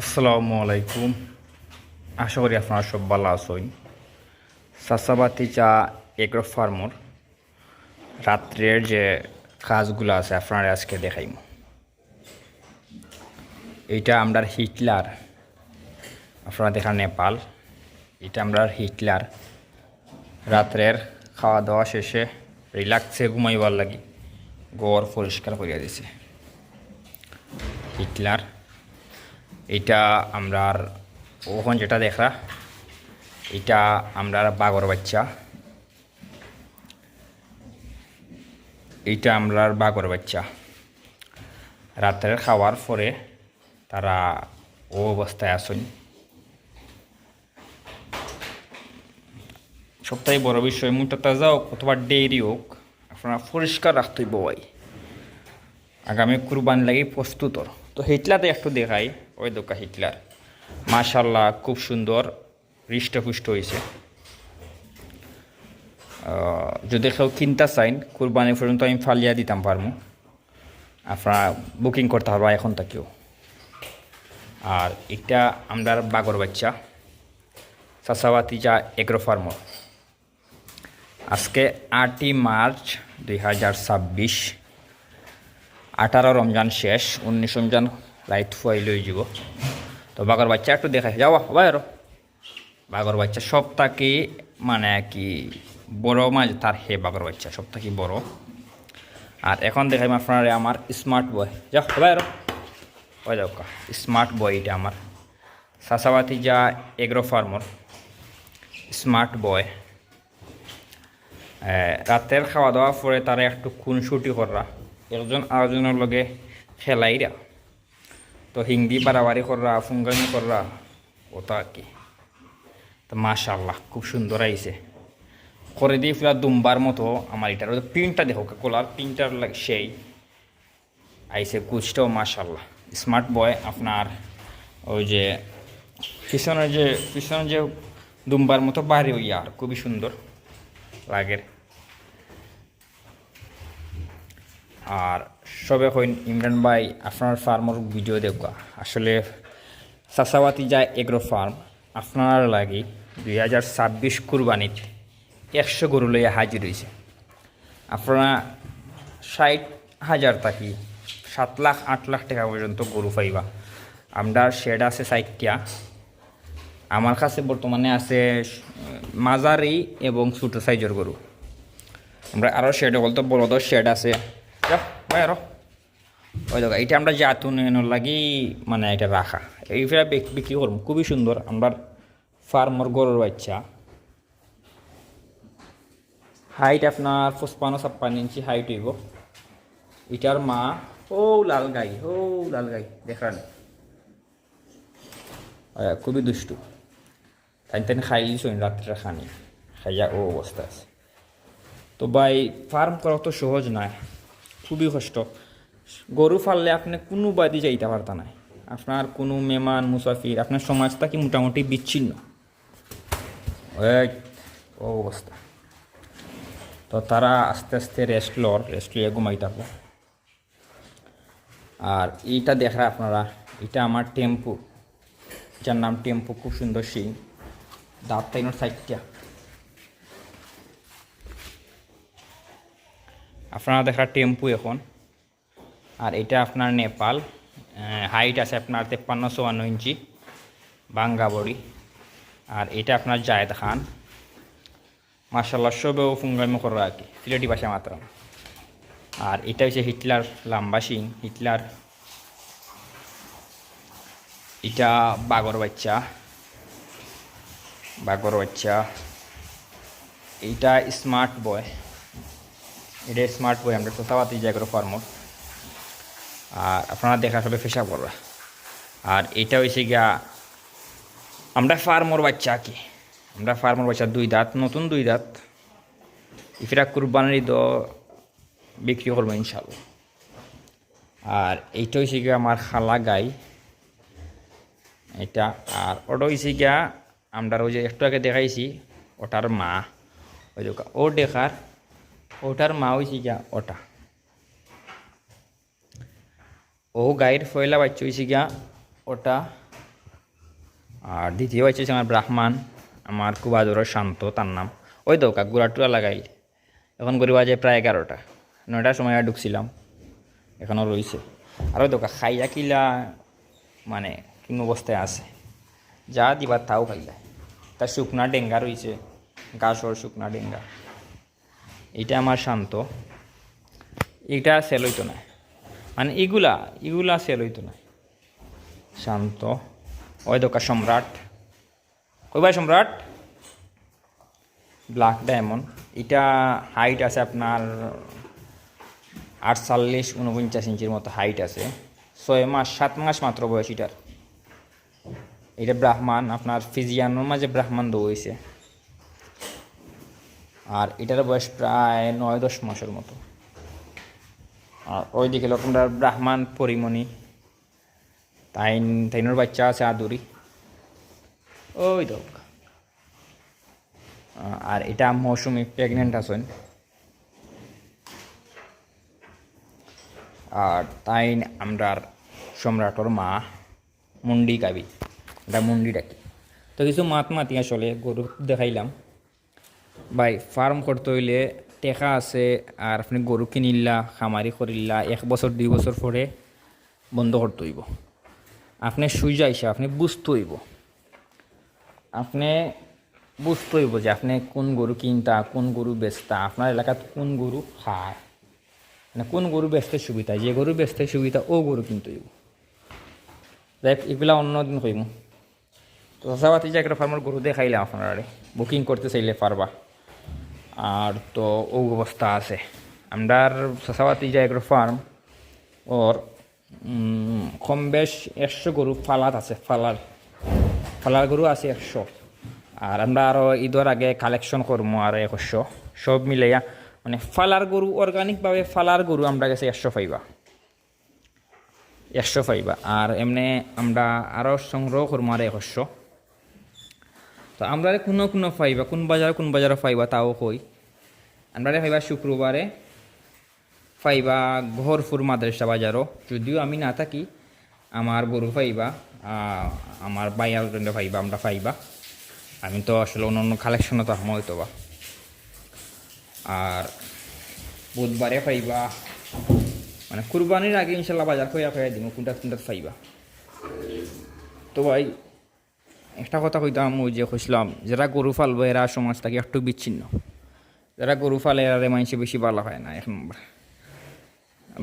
আসসালামু আলাইকুম। আশা করি আপনারা সব ভালো আছেন। চাষাবাতি চা এগ্রো ফার্মর রাত্রের যে কাজগুলো আছে আপনারা আজকে দেখাইম। এইটা আমরা হিটলার, আপনারা দেখা নেপাল। এটা আমরা হিটলার রাত্রের খাওয়া দাওয়া শেষে রিল্যাক্সে ঘুমাইবার লাগি ঘর পরিষ্কার করিয়া দিছে হিটলার। এটা আমরার ওখান যেটা দেখা এটা আমরার বাঘর বাচ্চা, এইটা আমরার বাঘর বাচ্চা রাত্রের খাওয়ার পরে তারা ও অবস্থায় আসেন। সবথেকে বড় বিষয় মুটা তাজা হোক অথবা ডেইরি হোক আপনারা পরিষ্কার রাখতেই বই আগামী কুরবান লাগি প্রস্তুতর। তো হিটলাতে একটু দেখাই, ওই দোকা হিটলার মাশাল্লাহ খুব সুন্দর হৃষ্টপুষ্ট হয়েছে। যদি কেউ কিনতে চাইন কুরবানি পর্যন্ত আমি ফালিয়া দিতাম পারবো, আপনারা বুকিং করতে পারবা এখন থেকেও। আর এটা আমরা বাগর বাচ্চা চাষাবাতি যা এগ্রো ফার্মর। আজকে 8ই মার্চ 2026, 18 রমজান শেষ, 19 রমজান রাইত ফুয়াই লই যাব। তো বাগর বাচ্চা একটু দেখাই যাওয়া ভাই আরো বাগর বাচ্চা সব থাকি মানে কি বড় মাঝ তার হে বাগর বাচ্চা সব থাকি বড়। আর এখন দেখাই আপনারা আমার স্মার্ট বয়, যাও ভাই আরো ওই যাও স্মার্ট বয়। এটা আমার চাষাবাতি যা এগ্রো ফার্মর স্মার্ট বয়। রাতের খাওয়া দাওয়া পরে তারা একটু খুনসুটি কররা, একজন আরেকজনের লগে খেলাইরা, তো হিন্দি বাড়াবাড়ি কররা ফুঙ্গানি কররা ওটা আর কি। তো মাশাল্লাহ খুব সুন্দর আইছে করে দিয়ে ফেলা দুম্বার মতো। আমার এটার প্রিন্টটা দেখো কোলার প্রিন্টার সেই আইসে কুচটাও মাশাল্লাহ স্মার্ট বয়। আপনার ওই যে পিছনের যে দুম্বার মতো বাড়ি ওই আর খুবই সুন্দর লাগের। আর সবে কইন ইমরান ভাই আপনার ফার্মর ভিডিও দেখবা, আসলে চাষাবাতি যায় এগ্রো ফার্ম আপনার লাগি 2026 কুরবানিত 100 গরু লইয়া হাজির হয়েছে। আপনারা 60,000 থাকি 7 লাখ 8 লাখ টাকা পর্যন্ত গরু পাইবা। আমরা শেড আছে 60টা, আমার কাছে বর্তমানে আছে মাঝারি এবং ছোটো সাইজের গরু। আমরা আরও শেড বলতে বড় শেড আছে আরো ওই দেখো এটা আমরা জাতুনের লাগি মানে এটা রাখা এইটা বিক্রি করবো। খুবই সুন্দর আমরা ফার্মর গরুর বাচ্চা। হাইট আপনার 55-56 ইঞ্চি হাইট হইব। এটার মা ও লাল গাই দেখান খুবই দুষ্টু। তাই খাইলিস রাত্রে খানি খাইয়া ও অবস্থা আছে। তো ভাই ফার্ম করা তো সহজ নয়, খুবই কষ্ট। গরু ফাললে আপনি কোনো বাদি যাইতে পারতা নাই, আপনার কোনো মেহমান মুসাফির আপনার সমাজটা কি মোটামুটি বিচ্ছিন্ন ও অবস্থা। তো তারা আস্তে আস্তে রেস্ট লিয়ে ঘুমাই থাকবো। আর এইটা দেখা আপনারা এটা আমার টেম্পু, যার নাম টেম্পু, খুব সুন্দর সিং দাঁত তাইনোর সাইডটা আপনারা দেখা টেম্পু এখন। আর এটা আপনার নেপাল, হাইট আছে আপনার 53-54 ইঞ্চি বাঙ্গা বড়ি। আর এটা আপনার জায়েদ খান মার্শাল্লাহ সবেও ফুঙ্গাইমো করা আর কি সিলেটি ভাষা মাত্র। আর এটা হচ্ছে হিটলার লাম্বা সিং হিটলার। এটা বাগর বাচ্চা এইটা স্মার্ট বয়, এটা স্মার্ট বয় আমরা চাষাবাতি জায়গার ফার্মর। আর আপনারা দেখা সবে ফেসা করবা। আর এটা হয়েছে গিয়া আমরা ফার্মর বাচ্চা কি আমরা ফার্মর বাচ্চা 2 দাঁত নতুন 2 দাঁত ইফরা কুরবানির দ বিক্রি করবো ইনশাল্লাহ। আর এইটা হয়েছে গিয়া আমার খালা গাই এটা। আর ওটা হয়েছে গিয়া আমরা ওই যে একটু আগে দেখাইছি ওটার মা, ওই দোকা ও দেখার ওটার মা হয়েছে গিয়া ওটা। ও গাইর ফয়লা বাচ্চা হয়েছে গিয়া ওটা আর দ্বিতীয় হচ্ছে আমার ব্রাহ্মণ, আমার খুব আদরের শান্ত, তার নাম। ওই তো গুড়া টুয়া লাগাই, এখন গড়ি বাজে প্রায় 11টা, 9টার সময় ঢুকছিলাম, এখনও রয়েছে। আর ওই তো খাইয়া কিলা মানে কোন অবস্থায় আছে, যা দিবার তাও খাইলা। তার শুকনা ডেঙ্গা রয়েছে, গাছর শুকনা ডেঙ্গা। এটা আমার শান্ত, এটা সেল হইতো না, মানে এগুলা সেল হইতো না। শান্ত। ওই দোকা সম্রাট, কই ভাই সম্রাট, ব্ল্যাক ডায়মন্ড। এটা হাইট আছে আপনার 48-49 ইঞ্চির মতো হাইট আছে। 7 মাস মাত্র বয়স এটার। এটা ব্রাহ্মণ, আপনার ফিজিয়ানোর মাঝে ব্রাহ্মণ দো হয়েছে। আর এটার বয়স প্রায় 9-10 মাসের মতো। আর ওইদিকে লোকটার ব্রাহ্মণ পরিমণি, তাইনোর বাচ্চা আছে আদুরি, ওই তো। আর এটা মৌসুমি প্রেগনেন্ট আছেন। আর তাই আমরার সম্রাটর মা মুন্ডি কাবি, এটা মুন্ডি ডাকি। তো কিছু মাতি আসলে গরু দেখাইলাম। ভাই ফার্ম করতে হইলে টেকা আছে, আর আপনি গরু কিনিল্লা, খামারি করিল্লা, 1 বছর 2 বছর পরে বন্ধ করতে হইব। আপনি সুইজা আইসা আপনি বুঝতে হইব, যে আপনি কোন গরু কিনতা, কোন গরু বেচতা, আপনার এলাকাত কোন গরু খায়, মানে কোন গরু বেচতে সুবিধা, যে গরু বেচতে সুবিধা ও গরু কিনতে হইব। দেখ এগুলা অন্যদিন কইব। তো চাষাবাতি যে একটা ফার্মের গরু দেখাইলাম আপনারা, বুকিং করতে চাইলে পারবা। আর তো ও অবস্থা আছে আমরার চাষাবাতি যে একটা ফার্ম, ওর কম বেশ 100 গরু ফালাত আছে, ফালার গরু আছে 100। আর আমরা আরও ঈদের আগে কালেকশন করবো আর 100, সব মিলাইয়া মানে ফালার গরু, অর্গানিকভাবে ফালার গরু আমরা গেছে 100 পাইবা। আর এমনি আমরা আরও সংগ্রহ করবো আর 100। তো আমরা কোনো পাইবা, কোন বাজারে পাইবা তাও কই। আমরা পাইবা শুক্রবারে পাইবা ঘরপুর মাদ্রাসা বাজারও, যদিও আমি না থাকি, আমার গরু পাইবা, আমার বাইয়াল পাইবা, আমরা পাইবা। আমি তো আসলে অন্য কালেকশনও তো আমার হইতো বা। আর বুধবারে পাইবা, মানে কুরবানির আগে ইনশাল্লাহ বাজার খয়া দিব কোনটা পাইবা। তো ভাই একটা কথা কইতাম, ওই যে কইছিলাম যারা গরু ফালবো এরা সমাজ থেকে একটু বিচ্ছিন্ন। যারা গরু ফালে এরা মানুষে বেশি ভালো হয় না। 1 নম্বর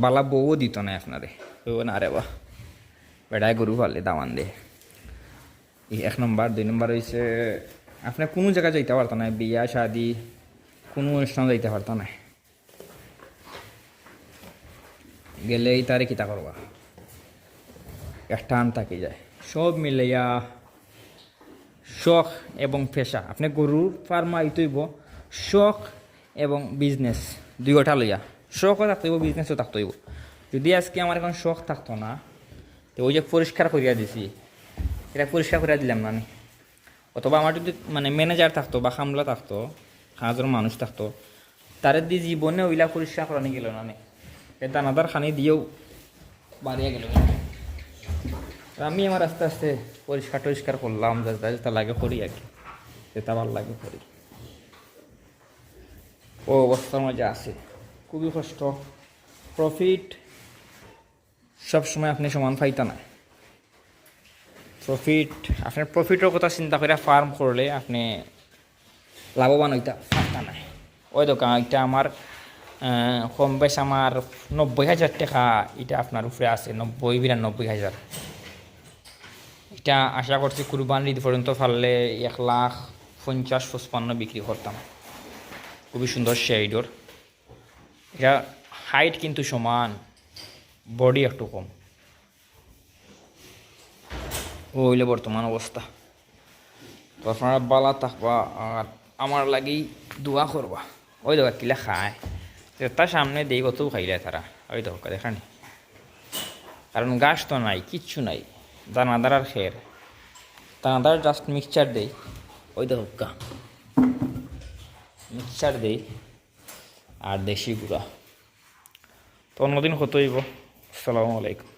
বালা বউও দিত না আপনারে, না রে বা বেড়ায় গরু ফালে দামান দে। 1 নম্বর। 2 নম্বর হয়েছে আপনার কোনো জায়গায় যাইতে পারতো না, বিয়া শাদি কোনো অনুষ্ঠান যাইতে পারতো না, গেলেই তারে কিতা করবা, একটা টান থাকি যায়। সব মিলাইয়া শখ এবং পেশা, আপনি গরুর ফার্মা আইতইব শখ এবং বিজনেস 2টা লইয়া, শখও থাকতে হইব, বিজনেসও থাকতে হইব। যদি আজকে আমার এখন শখ থাকতো না, তো ওই যে পরিষ্কার করিয়া দিছি, এটা পরিষ্কার করিয়া দিলাম না আমি। অথবা আমার যদি মানে ম্যানেজার থাকতো বা খামলা থাকতো, কাজের মানুষ থাকতো, তারে দিয়ে জীবনে ওইলা পরিষ্কার করানি গেল না, দানাদার খানি দিয়েও বাড়িয়ে গেল। আমি আমার আস্তে আস্তে পরিষ্কার করলাম, যেটা লাগে করি আর কি, যেটা ভালো লাগে করি। ও অবস্থার মধ্যে আছে, খুবই কষ্ট। প্রফিট সবসময় আপনি সমান পাইতা না। আপনার প্রফিটের কথা চিন্তা করে ফার্ম করলে আপনি লাভবান হইতা পারতা না। ওই দোকান এটা আমার কম বেশ আমার 90,000 টাকা, এটা আপনার উপরে আছে 90-92,000। এটা আশা করছি কুরবানির ঈদ পর্যন্ত পারলে 1,50,55 বিক্রি করতাম। খুবই সুন্দর শেডর। এটা হাইট কিন্তু সমান, বডি একটু কম। ও হইলে বর্তমান অবস্থা। তো আপনারা বালা থাকবা আর আমার লাগি দোয়া করবা। ওই দেখা কিলা খায়, তার সামনে দেই কত খাইলে তারা, ওই দেখা দেখানি। কারণ গাছ তো নাই, কিচ্ছু নাই, দানাদার আর খের, দানাদার জাস্ট মিক্সচার দেই, ওই দেখা মিক্সচার দেই আর দেশি গুঁড়া। তো অন্যদিন হতো হইব। আসসালামু আলাইকুম।